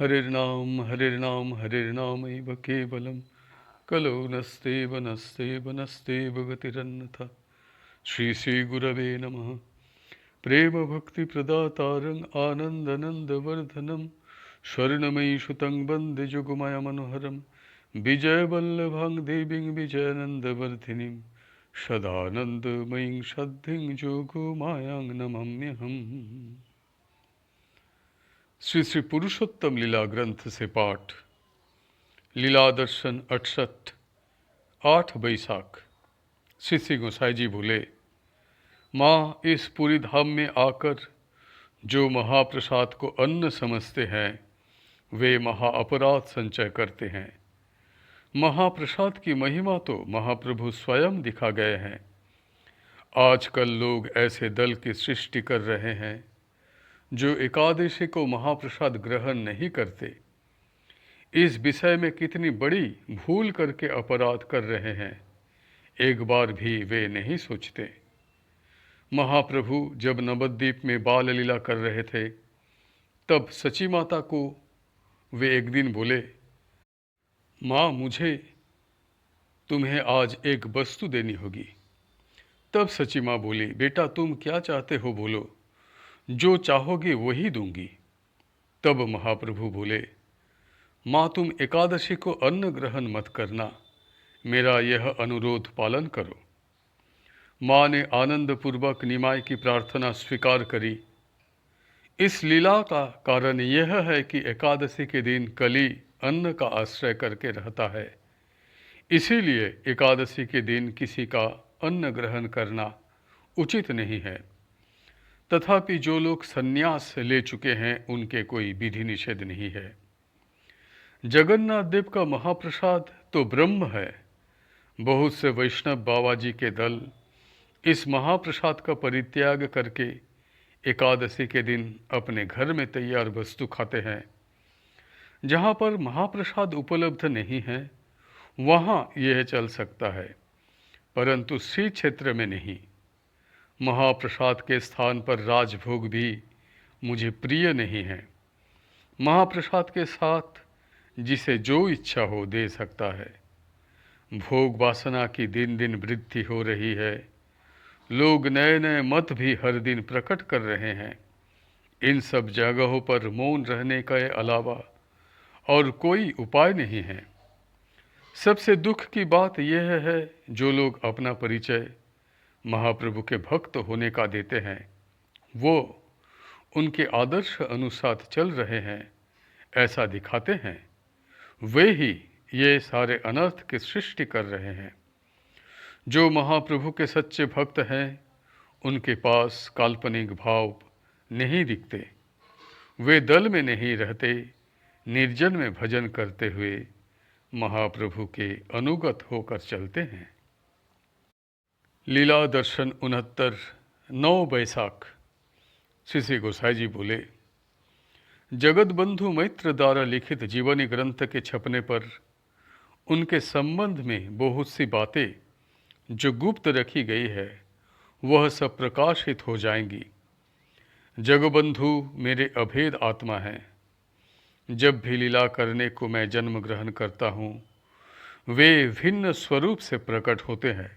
हरिर्नाम हरिर्नाम हरिर्नामैव केवलं कलो नस्तेव नस्तेव नस्तेव गतिरन्यथा। श्री श्री गुरवे नमः। प्रेम भक्ति प्रदातारं आनन्दनन्दवर्धनं स्वर्णमयी सुतं वन्दे जुगुमय मनोहरं विजयवल्लभां देवीं विजयानन्दवर्धिनीं सदानन्दमयीं सद्धिं जोगमायां नमाम्यहम्। श्री श्री पुरुषोत्तम लीला ग्रंथ से पाठ। लीला दर्शन 68 8 बैसाख। श्री श्री गोसाई जी बोले, माँ, इस पूरी धाम में आकर जो महाप्रसाद को अन्न समझते हैं वे महा अपराध संचय करते हैं। महाप्रसाद की महिमा तो महाप्रभु स्वयं दिखा गए हैं। आजकल लोग ऐसे दल की सृष्टि कर रहे हैं जो एकादशी को महाप्रसाद ग्रहण नहीं करते। इस विषय में कितनी बड़ी भूल करके अपराध कर रहे हैं, एक बार भी वे नहीं सोचते। महाप्रभु जब नवद्वीप में बाल लीला कर रहे थे तब सची माता को वे एक दिन बोले, माँ, मुझे तुम्हें आज एक वस्तु देनी होगी। तब सची माँ बोली, बेटा तुम क्या चाहते हो बोलो, जो चाहोगे वही दूंगी। तब महाप्रभु बोले, माँ, तुम एकादशी को अन्न ग्रहण मत करना, मेरा यह अनुरोध पालन करो। माँ ने आनंदपूर्वक निमाय की प्रार्थना स्वीकार करी। इस लीला का कारण यह है कि एकादशी के दिन कली अन्न का आश्रय करके रहता है, इसीलिए एकादशी के दिन किसी का अन्न ग्रहण करना उचित नहीं है। तथापि जो लोग संन्यास ले चुके हैं उनके कोई विधि निषेध नहीं है। जगन्नाथ देव का महाप्रसाद तो ब्रह्म है। बहुत से वैष्णव बाबा जी के दल इस महाप्रसाद का परित्याग करके एकादशी के दिन अपने घर में तैयार वस्तु खाते हैं। जहाँ पर महाप्रसाद उपलब्ध नहीं है वहाँ यह चल सकता है, परंतु श्री क्षेत्र में नहीं। महाप्रसाद के स्थान पर राजभोग भी मुझे प्रिय नहीं है। महाप्रसाद के साथ जिसे जो इच्छा हो दे सकता है। भोग वासना की दिन दिन वृद्धि हो रही है। लोग नए नए मत भी हर दिन प्रकट कर रहे हैं। इन सब जगहों पर मौन रहने के अलावा और कोई उपाय नहीं है। सबसे दुख की बात यह है, जो लोग अपना परिचय महाप्रभु के भक्त होने का देते हैं, वो उनके आदर्श अनुसार चल रहे हैं ऐसा दिखाते हैं, वे ही ये सारे अनर्थ की सृष्टि कर रहे हैं। जो महाप्रभु के सच्चे भक्त हैं उनके पास काल्पनिक भाव नहीं दिखते। वे दल में नहीं रहते, निर्जन में भजन करते हुए महाप्रभु के अनुगत होकर चलते हैं। लीला दर्शन 69 9 बैसाख। श्री श्री गोसाई जी बोले, जगत बंधु मैत्र द्वारा लिखित जीवनी ग्रंथ के छपने पर उनके संबंध में बहुत सी बातें जो गुप्त रखी गई है वह सब प्रकाशित हो जाएंगी। जगबंधु मेरे अभेद आत्मा हैं। जब भी लीला करने को मैं जन्म ग्रहण करता हूँ वे भिन्न स्वरूप से प्रकट होते हैं।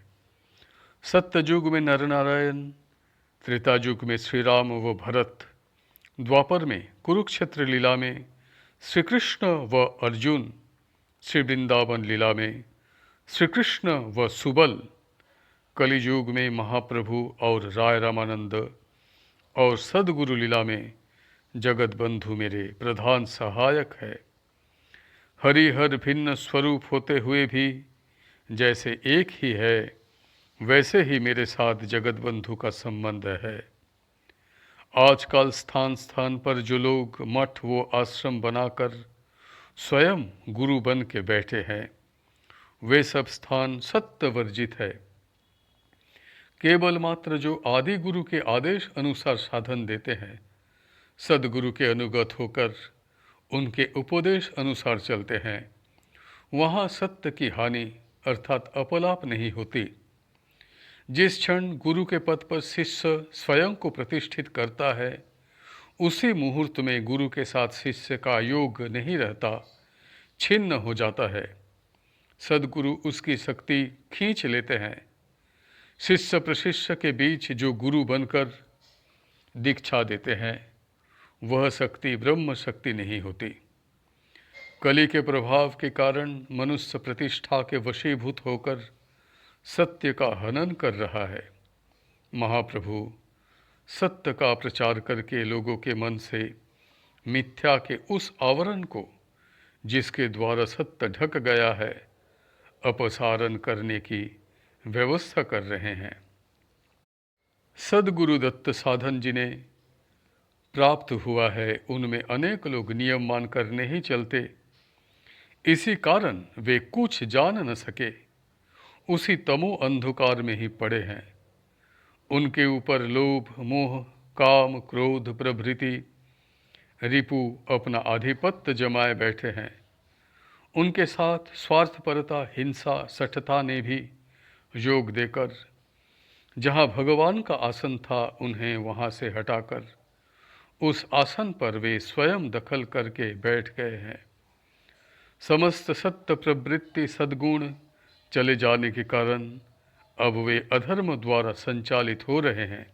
सत्ययुग में नरनारायण, त्रेता युग में श्री राम व भरत, द्वापर में कुरुक्षेत्र लीला में श्री कृष्ण व अर्जुन, श्री वृंदावन लीला में श्री कृष्ण व सुबल, कलियुग में महाप्रभु और राय रामानंद और सदगुरु लीला में जगत बंधु मेरे प्रधान सहायक है। हरिहर भिन्न स्वरूप होते हुए भी जैसे एक ही है वैसे ही मेरे साथ जगत बंधु का संबंध है। आजकल स्थान स्थान पर जो लोग मठ व आश्रम बनाकर स्वयं गुरु बन के बैठे हैं वे सब स्थान सत्य वर्जित है। केवल मात्र जो आदि गुरु के आदेश अनुसार साधन देते हैं, सदगुरु के अनुगत होकर उनके उपदेश अनुसार चलते हैं, वहाँ सत्य की हानि अर्थात अपलाप नहीं होती। जिस क्षण गुरु के पद पर शिष्य स्वयं को प्रतिष्ठित करता है उसी मुहूर्त में गुरु के साथ शिष्य का योग नहीं रहता, छिन्न हो जाता है। सदगुरु उसकी शक्ति खींच लेते हैं। शिष्य प्रशिष्य के बीच जो गुरु बनकर दीक्षा देते हैं, वह शक्ति ब्रह्म शक्ति नहीं होती। कली के प्रभाव के कारण मनुष्य प्रतिष्ठा के वशीभूत होकर सत्य का हनन कर रहा है। महाप्रभु सत्य का प्रचार करके लोगों के मन से मिथ्या के उस आवरण को, जिसके द्वारा सत्य ढक गया है, अपसारण करने की व्यवस्था कर रहे हैं। सदगुरु दत्त साधन जिन्हें प्राप्त हुआ है, उनमें अनेक लोग नियम मानकर नहीं चलते। इसी कारण वे कुछ जान न सके, उसी तमो अंधकार में ही पड़े हैं। उनके ऊपर लोभ, मोह, काम, क्रोध प्रभृति रिपु अपना आधिपत्य जमाए बैठे हैं। उनके साथ स्वार्थपरता, हिंसा, सठता ने भी योग देकर जहाँ भगवान का आसन था, उन्हें वहाँ से हटाकर उस आसन पर वे स्वयं दखल करके बैठ गए हैं। समस्त सत्य प्रवृत्ति सद्गुण चले जाने के कारण अब वे अधर्म द्वारा संचालित हो रहे हैं।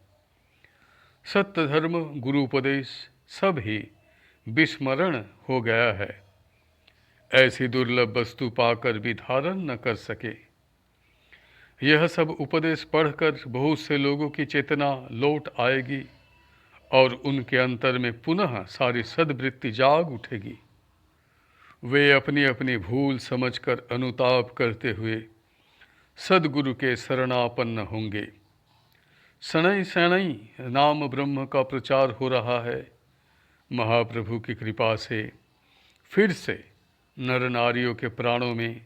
सत्य धर्म, गुरु उपदेश सब ही विस्मरण हो गया है। ऐसी दुर्लभ वस्तु पाकर भी धारण न कर सके। यह सब उपदेश पढ़कर बहुत से लोगों की चेतना लौट आएगी और उनके अंतर में पुनः सारी सद्वृत्ति जाग उठेगी। वे अपनी अपनी भूल समझकर अनुताप करते हुए सदगुरु के शरणापन्न होंगे। शनै शनै नाम ब्रह्म का प्रचार हो रहा है। महाप्रभु की कृपा से फिर से नर नारियों के प्राणों में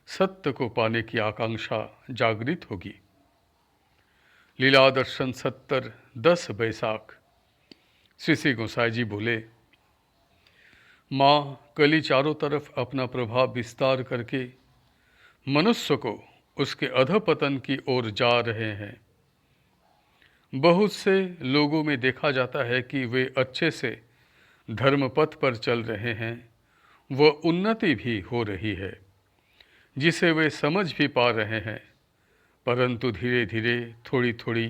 सत्य को पाने की आकांक्षा जागृत होगी। लीला दर्शन 70 10 बैसाख। श्री श्री गोसाई जी बोले, माँ कली चारों तरफ अपना प्रभाव विस्तार करके मनुष्य को उसके अधपतन की ओर जा रहे हैं। बहुत से लोगों में देखा जाता है कि वे अच्छे से धर्मपथ पर चल रहे हैं, वह उन्नति भी हो रही है जिसे वे समझ भी पा रहे हैं, परंतु धीरे धीरे थोड़ी थोड़ी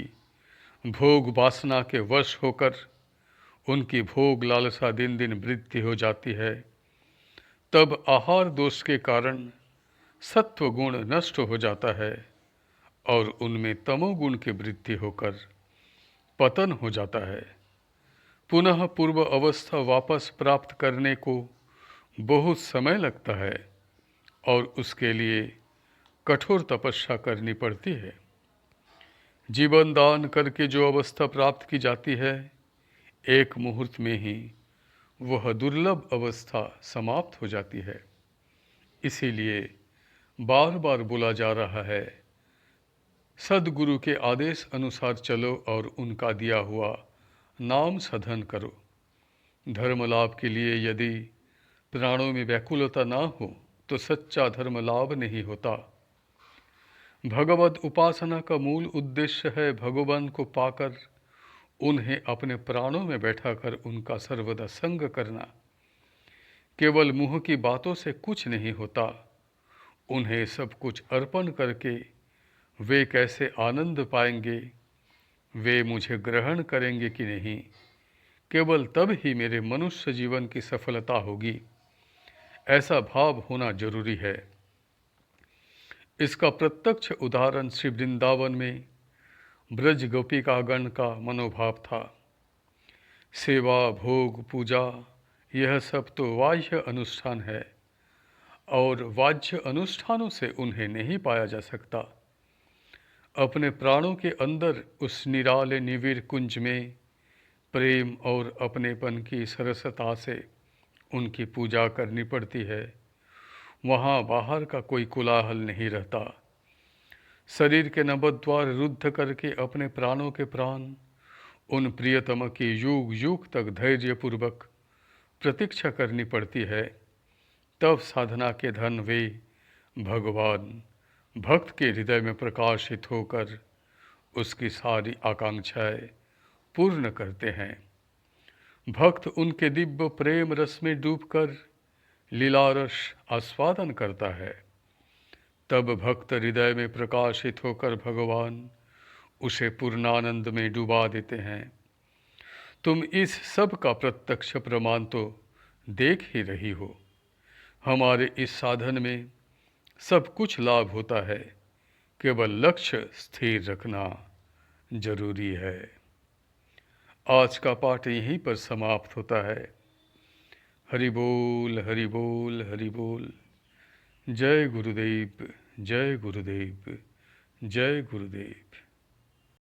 भोग वासना के वश होकर उनकी भोग लालसा दिन दिन वृद्धि हो जाती है। तब आहार दोष के कारण सत्व गुण नष्ट हो जाता है और उनमें तमोगुण की वृद्धि होकर पतन हो जाता है। पुनः पूर्व अवस्था वापस प्राप्त करने को बहुत समय लगता है और उसके लिए कठोर तपस्या करनी पड़ती है। जीवन दान करके जो अवस्था प्राप्त की जाती है, एक मुहूर्त में ही वह दुर्लभ अवस्था समाप्त हो जाती है। इसीलिए बार बार बोला जा रहा है, सदगुरु के आदेश अनुसार चलो और उनका दिया हुआ नाम साधन करो। धर्म लाभ के लिए यदि प्राणों में व्याकुलता ना हो तो सच्चा धर्म लाभ नहीं होता। भगवत उपासना का मूल उद्देश्य है भगवान को पाकर उन्हें अपने प्राणों में बैठाकर उनका सर्वदा संग करना। केवल मुँह की बातों से कुछ नहीं होता। उन्हें सब कुछ अर्पण करके वे कैसे आनंद पाएंगे, वे मुझे ग्रहण करेंगे कि नहीं, केवल तब ही मेरे मनुष्य जीवन की सफलता होगी, ऐसा भाव होना जरूरी है। इसका प्रत्यक्ष उदाहरण श्री वृंदावन में ब्रज गोपिकागण का मनोभाव था। सेवा, भोग, पूजा यह सब तो बाह्य अनुष्ठान है और वाच्य अनुष्ठानों से उन्हें नहीं पाया जा सकता। अपने प्राणों के अंदर उस निराले निविड़ कुंज में प्रेम और अपनेपन की सरसता से उनकी पूजा करनी पड़ती है। वहाँ बाहर का कोई कोलाहल नहीं रहता। शरीर के नवद्वार रुद्ध करके अपने प्राणों के प्राण उन प्रियतम की युग युग तक धैर्यपूर्वक प्रतीक्षा करनी पड़ती है। तब साधना के धन वे भगवान भक्त के हृदय में प्रकाशित होकर उसकी सारी आकांक्षाएं पूर्ण करते हैं। भक्त उनके दिव्य प्रेम रस में डूबकर लीला रस आस्वादन करता है। तब भक्त हृदय में प्रकाशित होकर भगवान उसे पूर्णानंद में डुबा देते हैं। तुम इस सब का प्रत्यक्ष प्रमाण तो देख ही रही हो। हमारे इस साधन में सब कुछ लाभ होता है, केवल लक्ष्य स्थिर रखना जरूरी है। आज का पाठ यहीं पर समाप्त होता है। हरि बोल, हरि बोल, हरि बोल। जय गुरुदेव, जय गुरुदेव, जय गुरुदेव।